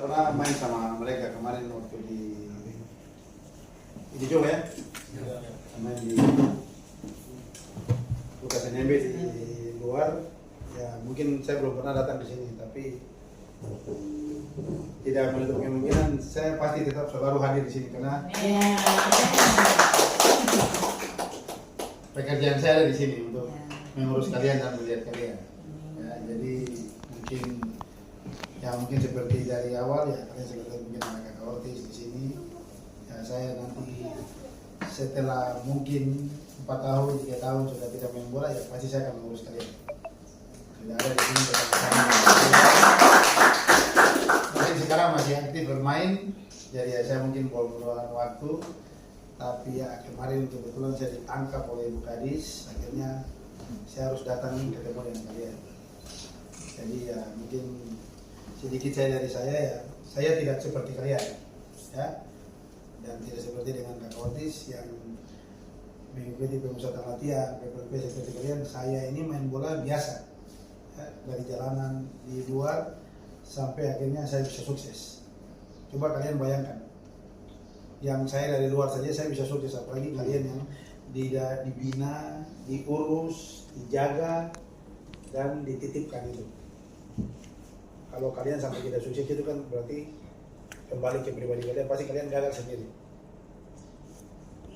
pernah main sama mereka kemarin waktu di Jogja ya. Main di Lukas NMB di luar. Ya mungkin saya belum pernah datang di sini, tapi tidak menutup kemungkinan saya pasti tetap selalu hadir di sini karena pekerjaan saya ada di sini untuk mengurus kalian dan melihat kalian. Ya, jadi mungkin seperti dari awal ya kalian seperti mungkin ada Kakak Ortiz di sini. Ya saya nanti setelah mungkin 4 tahun, 3 tahun sudah tidak main bola ya pasti saya akan mengurus kalian. Tidak ada di sini bersama-sama. Mungkin sekarang masih aktif bermain, jadi ya saya mungkin meluangkan waktu. Tapi ya kemarin kebetulan saya ditangkap oleh Ibu Kadis, akhirnya saya harus datang ketemu dengan kalian. Jadi ya mungkin sedikit dari saya ya, saya tidak seperti kalian, ya, dan tidak seperti dengan Kakak Otis yang mengikuti pemusatan latihan, PPLP seperti kalian. Saya ini main bola biasa, ya, dari jalanan di luar sampai akhirnya saya bisa sukses. Coba kalian bayangkan, yang saya dari luar saja saya bisa sukses, apalagi kalian yang dibina, diurus, dijaga, dan dititipkan itu. Kalau kalian sampai tidak sukses itu kan berarti kembali ke pribadi kalian, pasti kalian gagal sendiri.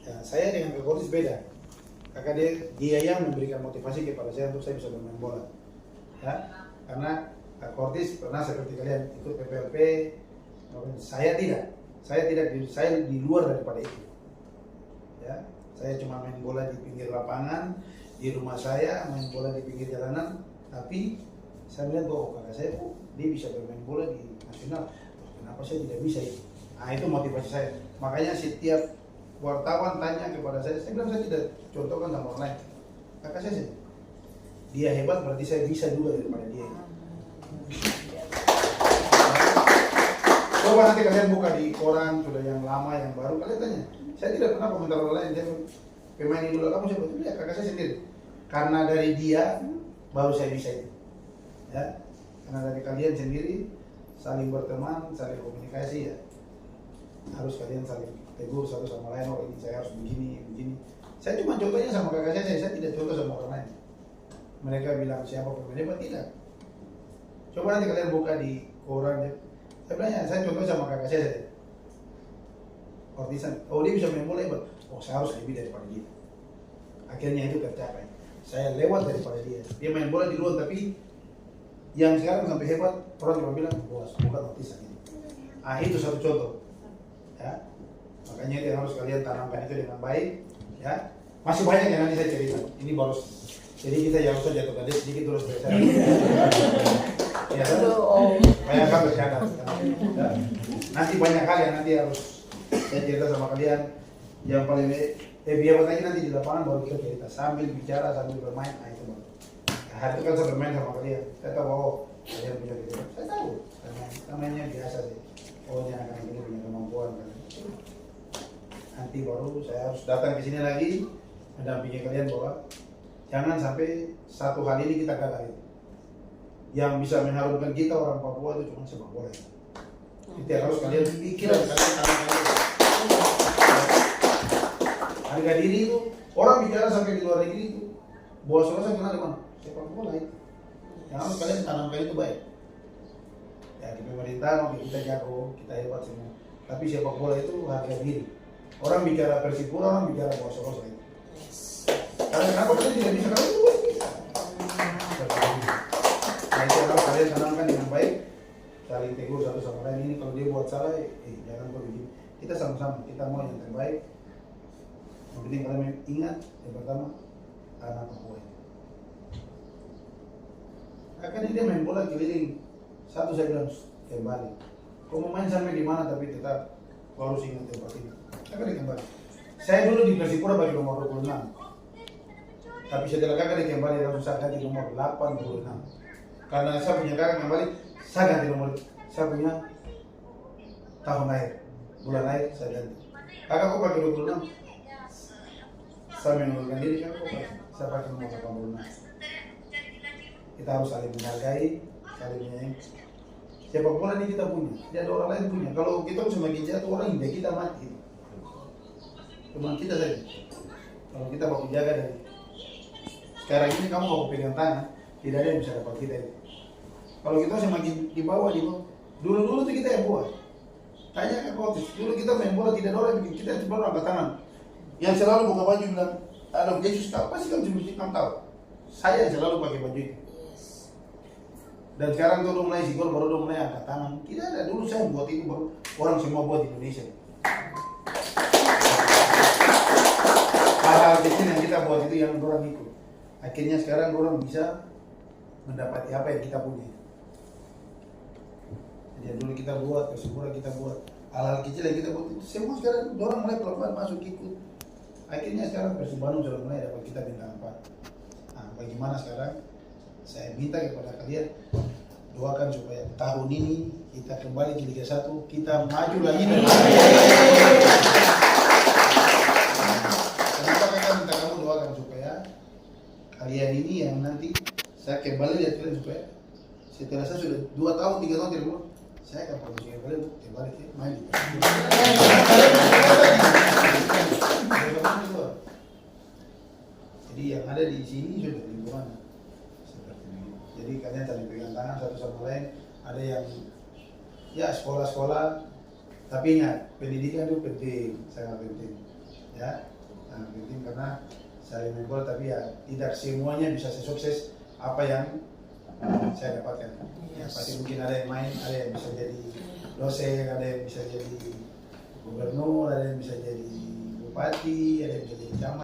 Ya, saya dengan Kak Kortis beda. Kakak dia yang memberikan motivasi kepada saya untuk saya bisa bermain bola. Ya, karena Kak Kortis pernah seperti kalian ikut PPLP, saya tidak. Saya di luar daripada itu. Ya, saya cuma main bola di pinggir lapangan, di rumah saya main bola di pinggir jalanan, tapi saya melihat bahwa kakak saya dia bisa bermain bola di nasional, kenapa saya tidak bisa itu? Nah itu motivasi saya. Makanya setiap wartawan tanya kepada saya bilang saya tidak contohkan sama orang lain. Kakak saya dia hebat berarti saya bisa juga daripada dia. Coba nanti kalian buka di koran sudah yang lama yang baru, kalian tanya. Saya tidak pernah komentar orang lain. Saya pemain idola kamu siapa? Lihat kakak saya sendiri. Karena dari dia baru saya bisa itu. Ya, karena dari kalian sendiri saling berteman, saling komunikasi ya. Harus kalian saling tegur satu sama lain. Oh ini saya harus begini. Saya cuma contohnya sama kakak saya tidak contoh sama orang lain. Mereka bilang siapa pemain hebat, tidak. Coba nanti kalian buka di koran ya. Saya contoh sama kakak saya. Ortisan, oh dia bisa main bola hebat. Oh saya harus lebih daripada dia. Akhirnya itu tercapai. Saya lewat daripada dia. Dia main bola di luar tapi yang sekarang sampai hebat, orang cuma bilang, bos, bukan Ortisan ini. Itu satu contoh. Ya. Makanya itu harus kalian tanamkan itu dengan baik. Ya. Masih banyak yang nanti saya cerita. Ini baru, jadi kita yang usah jatuhkan dia sedikit terus saya. Ya, banyak hal bercanda. Ya. Nanti banyak hal yang nanti harus saya cerita sama kalian. Yang paling biar lagi nanti di lapangan baru kita cerita sambil bicara sambil bermain. Itu baru. Hari itu kan saya bermain sama kalian, saya tahu bahwa kalian punya pikiran, saya tahu, namanya biasa sih. Oh ini anak-anak ini punya kemampuan kan. Nanti baru saya harus datang ke sini lagi, mendampingi kalian bahwa jangan sampai satu hal ini kita gagal. Yang bisa mengharumkan kita orang Papua itu cuma sepak bola. Itu yang harus kalian pikirkan, harga diri itu, orang bicara sampai di luar negeri itu, bahwa saya kenal di mana? Sepak bola itu. Yang harus kalian tanamkan itu baik. Ya di pemerintah kita jago, kita hebat semua. Tapi sepak bola itu harga diri. Orang bicara Persipura, orang bicara Boso-Boso itu. Karena kenapa kalian tidak bisa, kalian itu bisa. Nah itu harus kalian tanamkan dengan baik. Saling tegur satu sama lain. Ini kalau dia buat salah, jangan kau begini. Kita sama-sama, kita mau yang terbaik. Yang penting kalian ingat yang pertama tanah Papua. Akan dia main bola keliling. Satu saya bilang kembali. Kau mau main sampai di mana tapi tetap kau harus ingat tempat ini. Kakak kembali. Saya dulu di Persipura bagi nomor 26. Tapi setelah kakak kembali langsung saya ganti nomor 86. Karena saya punya kakak kembali, saya ganti nomor. Saya punya tahun lahir, bulan lahir saya ganti. Kakak kok pakai 26? Saya mengundurkan diri kakak kok pakai. Saya pakai nomor 86. Kita harus saling menghargai, saling menyayangi. Sepak bola ini kita punya, tidak ada orang lain punya. Kalau kita semakin jatuh orang indah kita mati. Cuma kita saja. Kalau kita mau jaga dari sekarang ini kamu mau pegang tangan, tidak ada yang bisa dapat kita itu. Kalau kita semakin di bawah. Dulu tuh kita yang buat. Tanya ke coach, dulu kita main bola tidak ada orang yang bikin kita cuma angkat tangan. Yang selalu buka baju bilang, "Aduh, Yesus apa sih kamu cuma tahu?" Saya yang selalu pakai baju itu. Dan sekarang tuh mulai si gol baru mulai angkat tangan. Tidak ada, dulu saya buat itu baru orang semua buat di Indonesia. Hal-hal kecil yang kita buat itu yang orang ikut. Akhirnya sekarang orang bisa mendapati apa yang kita punya. Jadi dulu kita buat, Persipura kita buat, hal-hal kecil yang kita buat itu semua sekarang orang mulai pelan-pelan masuk ikut. Akhirnya sekarang Persib Bandung sudah mulai dapat kita bintang 4. Nah, bagaimana sekarang? Saya minta kepada kalian doakan supaya tahun ini kita kembali ke Liga 1, kita maju lagi. Kenapa kita minta kamu doakan supaya kalian ini yang nanti saya kembali lihat kalian supaya setelah saya sudah 2 tahun 3 tahun tidak pulang, saya akan posisikan kalian untuk kembali ke main di Jadi yang ada di sini sudah lingkungan. Jadi kalian saling pegang tangan satu sama lain. Ada yang ya sekolah-sekolah, tapi ingat pendidikan itu penting, sangat penting, ya, sangat penting karena saling membuat. Tapi ya tidak semuanya bisa sesukses apa yang saya dapatkan. Ya, pasti mungkin ada yang main, ada yang bisa jadi dosen, ada yang bisa jadi gubernur, ada yang bisa jadi bupati, ada yang bisa jadi camat.